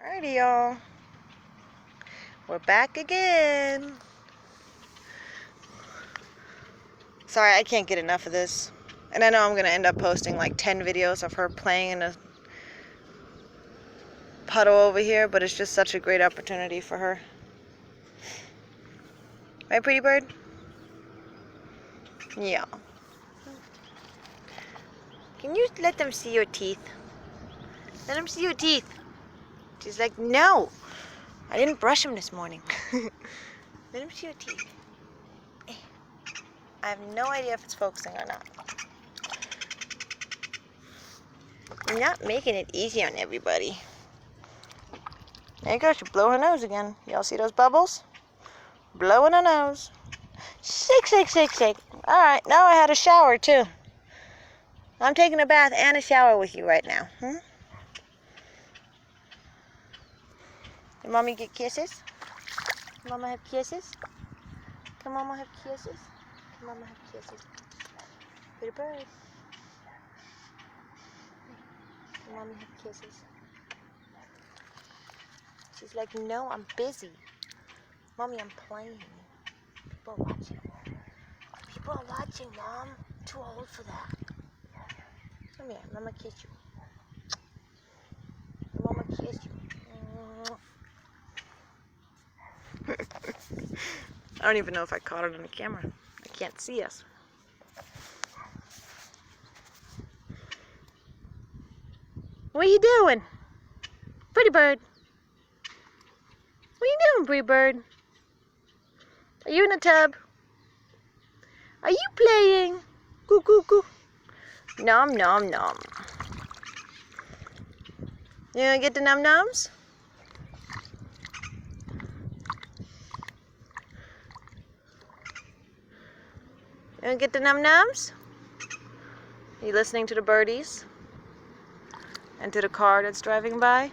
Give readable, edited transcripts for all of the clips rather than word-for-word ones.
Alrighty, y'all. We're back again. Sorry, I can't get enough of this. And I know I'm going to end up posting like 10 videos of her playing in a puddle over here, but it's just such a great opportunity for her. Right, pretty bird? Yeah. Can you let them see your teeth? Let them see your teeth. She's like, no. I didn't brush them this morning. Let them see your teeth. I have no idea if it's focusing or not. You're not making it easy on everybody. There you go. She blew her nose again. Y'all see those bubbles? Blowing her nose. Shake, shake, shake, shake. Alright, now I had a shower too. I'm taking a bath and a shower with you right now. Did Mommy get kisses? Can Mama have kisses? Can Mama have kisses? Can Mama have kisses? Pretty bird. Can Mommy have kisses? She's like, no, I'm busy. Mommy, I'm playing. People are watching. People are watching, Mom. I'm too old for that. Come here, Mama kiss you. Mama kiss you. I don't even know if I caught it on the camera. I can't see us. What are you doing? Pretty bird. What are you doing, pretty bird? Are you in a tub? Are you playing? Goo goo goo. Nom nom nom. You gonna get the num nums? You gonna get the num nums? Are you listening to the birdies? And to the car that's driving by?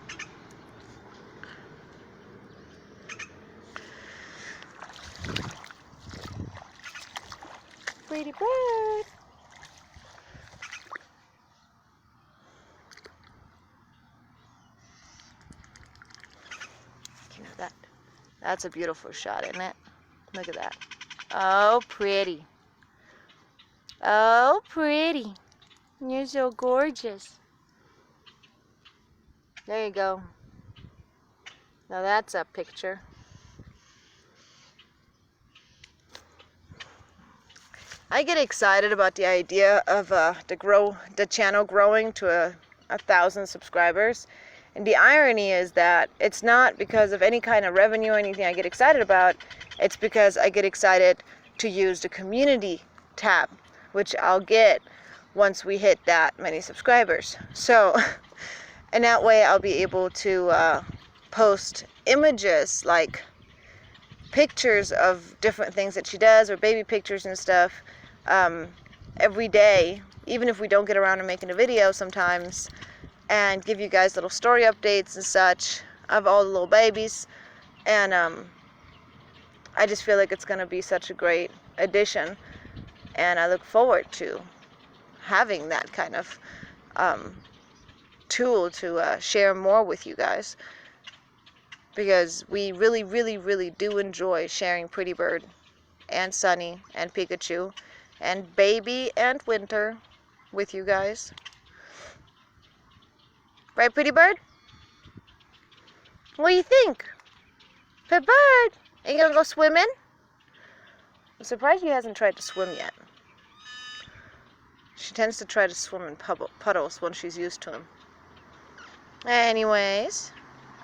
Pretty bird. You know that's a beautiful shot, isn't it? Look at that. Oh, pretty. Oh, pretty. You're so gorgeous. There you go. Now that's a picture. I get excited about the idea of the channel growing to 1,000 subscribers. And the irony is that it's not because of any kind of revenue or anything I get excited about. It's because I get excited to use the community tab, which I'll get once we hit that many subscribers. So, and that way I'll be able to post images like pictures of different things that she does, or baby pictures and stuff, every day, even if we don't get around to making a video sometimes, and give you guys little story updates and such of all the little babies. And I just feel like it's going to be such a great addition, and I look forward to having that kind of tool to share more with you guys, because we really, really, really do enjoy sharing Pretty Bird and Sunny and Pikachu and Baby and Winter with you guys. Right, Pretty Bird? What do you think? Pretty Bird, are you gonna go swimming? I'm surprised he hasn't tried to swim yet. She tends to try to swim in puddles when she's used to them. Anyways,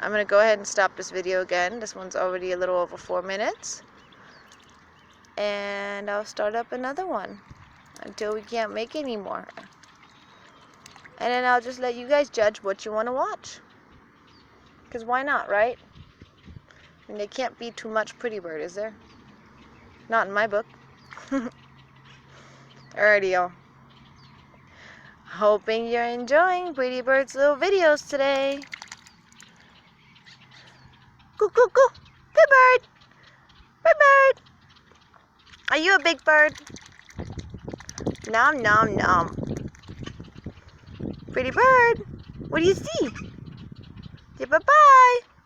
I'm going to go ahead and stop this video again. This one's already a little over 4 minutes. And I'll start up another one until we can't make any more. And then I'll just let you guys judge what you want to watch. Because why not, right? I mean, there can't be too much Pretty Bird, is there? Not in my book. Alrighty, y'all. Hoping you're enjoying Pretty Bird's little videos today. Goo goo goo. Good bird. Good bird. Are you a big bird? Nom nom nom. Pretty bird. What do you see? Yeah, bye-bye.